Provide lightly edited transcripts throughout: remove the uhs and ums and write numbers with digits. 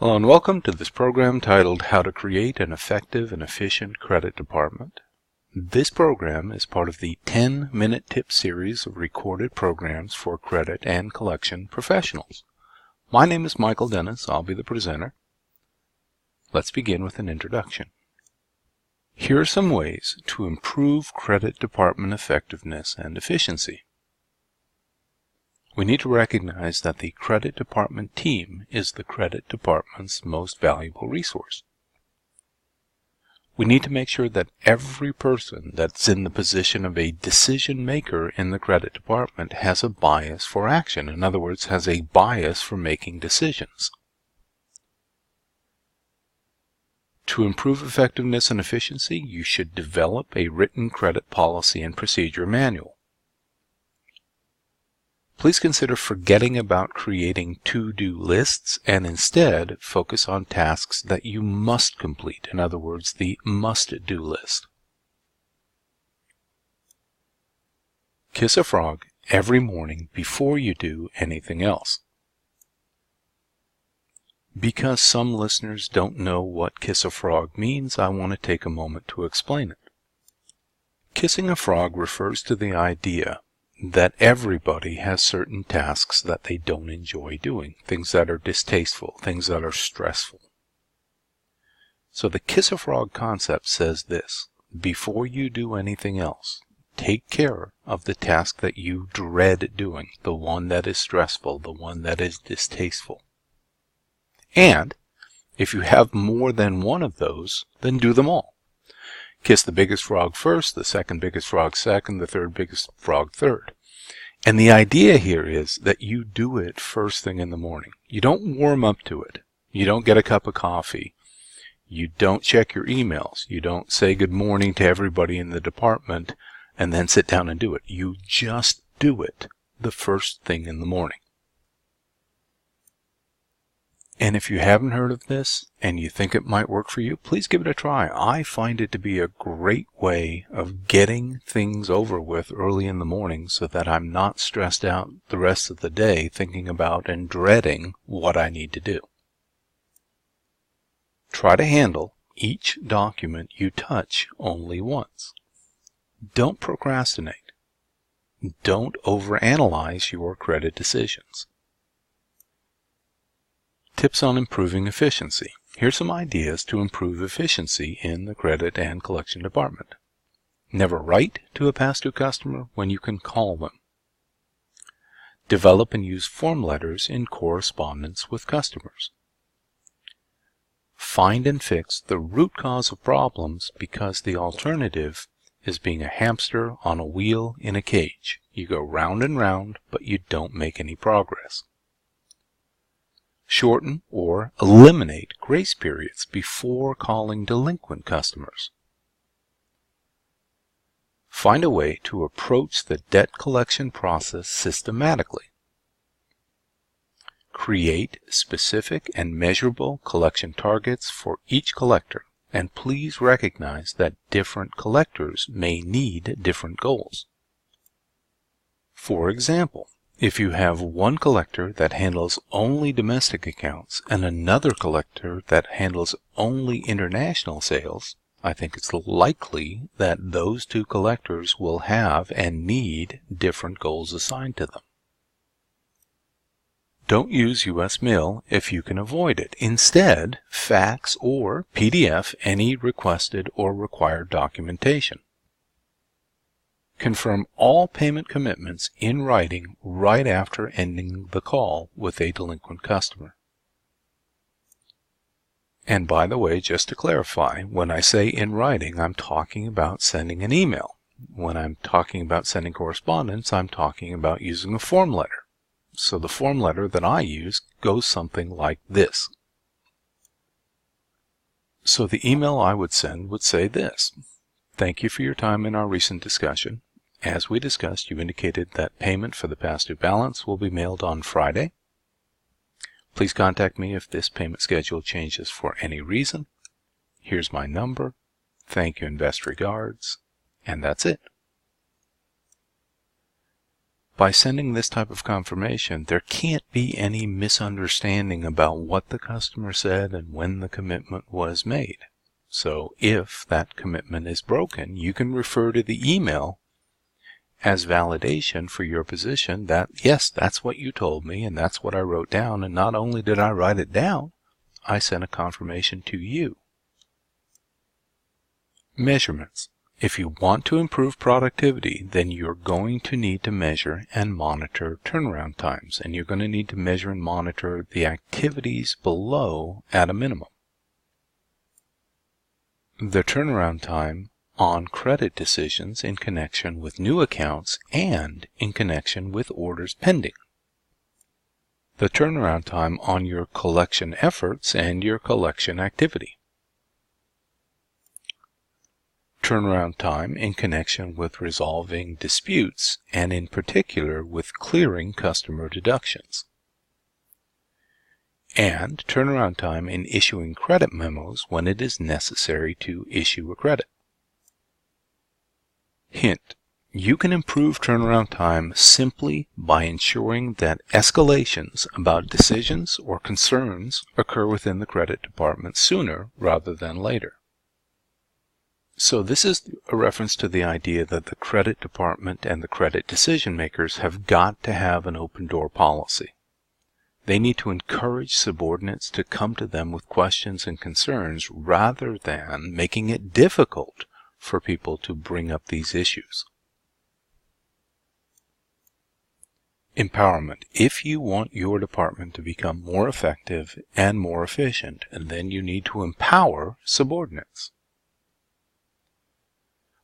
Hello and welcome to this program titled How to Create an Effective and Efficient Credit Department. This program is part of the 10-minute tip series of recorded programs for credit and collection professionals. My name is Michael Dennis. I'll be the presenter. Let's begin with an introduction. Here are some ways to improve credit department effectiveness and efficiency. We need to recognize that the credit department team is the credit department's most valuable resource. We need to make sure that every person that's in the position of a decision maker in the credit department has a bias for action. In other words, has a bias for making decisions. To improve effectiveness and efficiency, you should develop a written credit policy and procedure manual. Please consider forgetting about creating to-do lists and instead focus on tasks that you must complete. In other words, the must-do list. Kiss a frog every morning before you do anything else. Because some listeners don't know what kiss a frog means, I want to take a moment to explain it. Kissing a frog refers to the idea that everybody has certain tasks that they don't enjoy doing, things that are distasteful, things that are stressful. So the kiss a frog concept says this: before you do anything else, take care of the task that you dread doing, the one that is stressful, the one that is distasteful. And if you have more than one of those, then do them all. Kiss the biggest frog first, the second biggest frog second, the third biggest frog third. And the idea here is that you do it first thing in the morning. You don't warm up to it. You don't get a cup of coffee. You don't check your emails. You don't say good morning to everybody in the department and then sit down and do it. You just do it the first thing in the morning. And if you haven't heard of this and you think it might work for you, please give it a try. I find it to be a great way of getting things over with early in the morning so that I'm not stressed out the rest of the day thinking about and dreading what I need to do. Try to handle each document you touch only once. Don't procrastinate. Don't overanalyze your credit decisions. Tips on improving efficiency. Here's some ideas to improve efficiency in the credit and collection department. Never write to a past due customer when you can call them. Develop and use form letters in correspondence with customers. Find and fix the root cause of problems, because the alternative is being a hamster on a wheel in a cage. You go round and round, but you don't make any progress. Shorten or eliminate grace periods before calling delinquent customers. Find a way to approach the debt collection process systematically. Create specific and measurable collection targets for each collector, and please recognize that different collectors may need different goals. For example, if you have one collector that handles only domestic accounts and another collector that handles only international sales, I think it's likely that those two collectors will have and need different goals assigned to them. Don't use U.S. mail if you can avoid it. Instead, fax or PDF any requested or required documentation. Confirm all payment commitments in writing right after ending the call with a delinquent customer. And by the way, just to clarify, when I say in writing, I'm talking about sending an email. When I'm talking about sending correspondence, I'm talking about using a form letter. So the form letter that I use goes something like this. So the email I would send would say this: thank you for your time in our recent discussion. As we discussed, you indicated that payment for the past due balance will be mailed on Friday. Please contact me if this payment schedule changes for any reason. Here's my number. Thank you and best regards. And that's it. By sending this type of confirmation, there can't be any misunderstanding about what the customer said and when the commitment was made. So if that commitment is broken, you can refer to the email as validation for your position that, yes, that's what you told me and that's what I wrote down, and not only did I write it down, I sent a confirmation to you. Measurements. If you want to improve productivity, then you're going to need to measure and monitor turnaround times, and you're going to need to measure and monitor the activities below at a minimum. The turnaround time on credit decisions in connection with new accounts and in connection with orders pending. The turnaround time on your collection efforts and your collection activity. Turnaround time in connection with resolving disputes and in particular with clearing customer deductions. And turnaround time in issuing credit memos when it is necessary to issue a credit. Hint: you can improve turnaround time simply by ensuring that escalations about decisions or concerns occur within the credit department sooner rather than later. So this is a reference to the idea that the credit department and the credit decision makers have got to have an open door policy. They need to encourage subordinates to come to them with questions and concerns rather than making it difficult for people to bring up these issues. Empowerment. If you want your department to become more effective and more efficient, then you need to empower subordinates.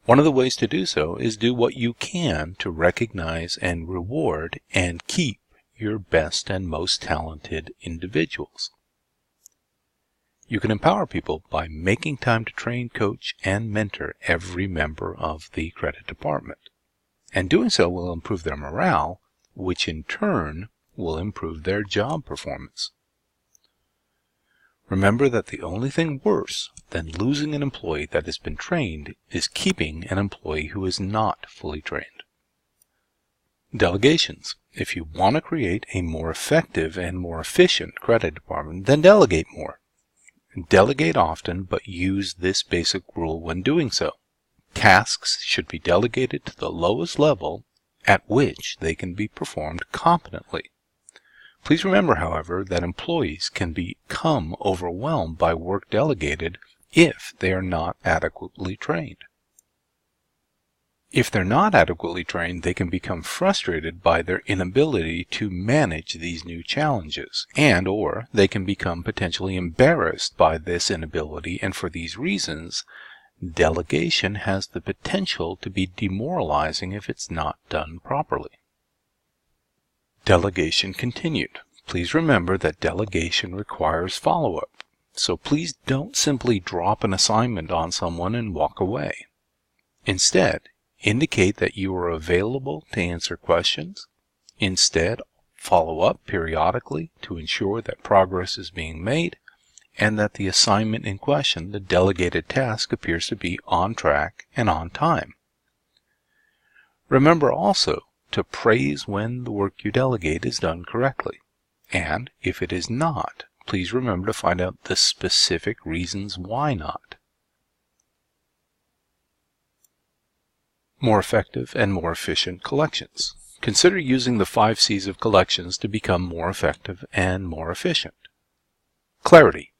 One of the ways to do so is do what you can to recognize and reward and keep your best and most talented individuals. You can empower people by making time to train, coach, and mentor every member of the credit department. And doing so will improve their morale, which in turn will improve their job performance. Remember that the only thing worse than losing an employee that has been trained is keeping an employee who is not fully trained. Delegations. If you want to create a more effective and more efficient credit department, then delegate more. Delegate often, but use this basic rule when doing so. Tasks should be delegated to the lowest level at which they can be performed competently. Please remember, however, that employees can become overwhelmed by work delegated if they are not adequately trained. If they're not adequately trained, they can become frustrated by their inability to manage these new challenges, or they can become potentially embarrassed by this inability, and for these reasons, delegation has the potential to be demoralizing if it's not done properly. Delegation continued. Please remember that delegation requires follow-up, so please don't simply drop an assignment on someone and walk away. Instead, indicate that you are available to answer questions. Instead, follow up periodically to ensure that progress is being made and that the assignment in question, the delegated task, appears to be on track and on time. Remember also to praise when the work you delegate is done correctly. And if it is not, please remember to find out the specific reasons why not. More effective and more efficient collections. Consider using the 5 C's of collections to become more effective and more efficient. Clarity.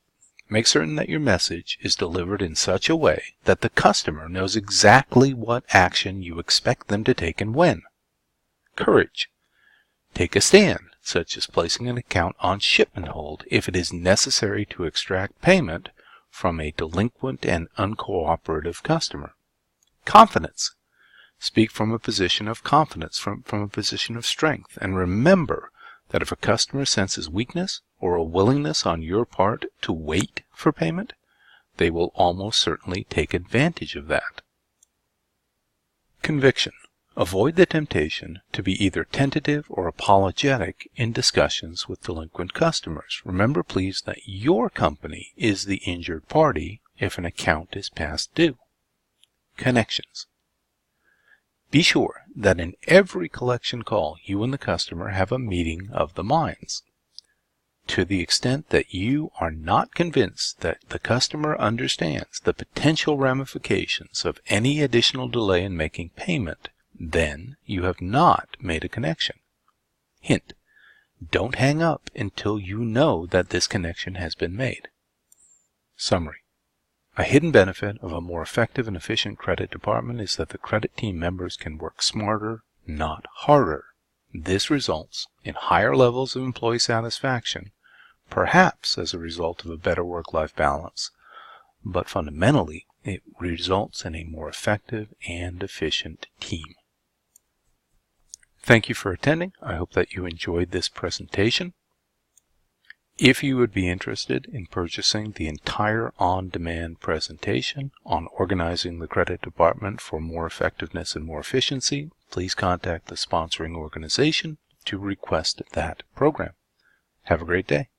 Make certain that your message is delivered in such a way that the customer knows exactly what action you expect them to take and when. Courage. Take a stand, such as placing an account on shipment hold if it is necessary to extract payment from a delinquent and uncooperative customer. Confidence. Speak from a position of confidence, from a position of strength, and remember that if a customer senses weakness or a willingness on your part to wait for payment, they will almost certainly take advantage of that. Conviction. Avoid the temptation to be either tentative or apologetic in discussions with delinquent customers. Remember, please, that your company is the injured party if an account is past due. Connections. Be sure that in every collection call, you and the customer have a meeting of the minds. To the extent that you are not convinced that the customer understands the potential ramifications of any additional delay in making payment, then you have not made a connection. Hint: don't hang up until you know that this connection has been made. Summary: a hidden benefit of a more effective and efficient credit department is that the credit team members can work smarter, not harder. This results in higher levels of employee satisfaction, perhaps as a result of a better work-life balance, but fundamentally it results in a more effective and efficient team. Thank you for attending. I hope that you enjoyed this presentation. If you would be interested in purchasing the entire on-demand presentation on organizing the credit department for more effectiveness and more efficiency, please contact the sponsoring organization to request that program. Have a great day.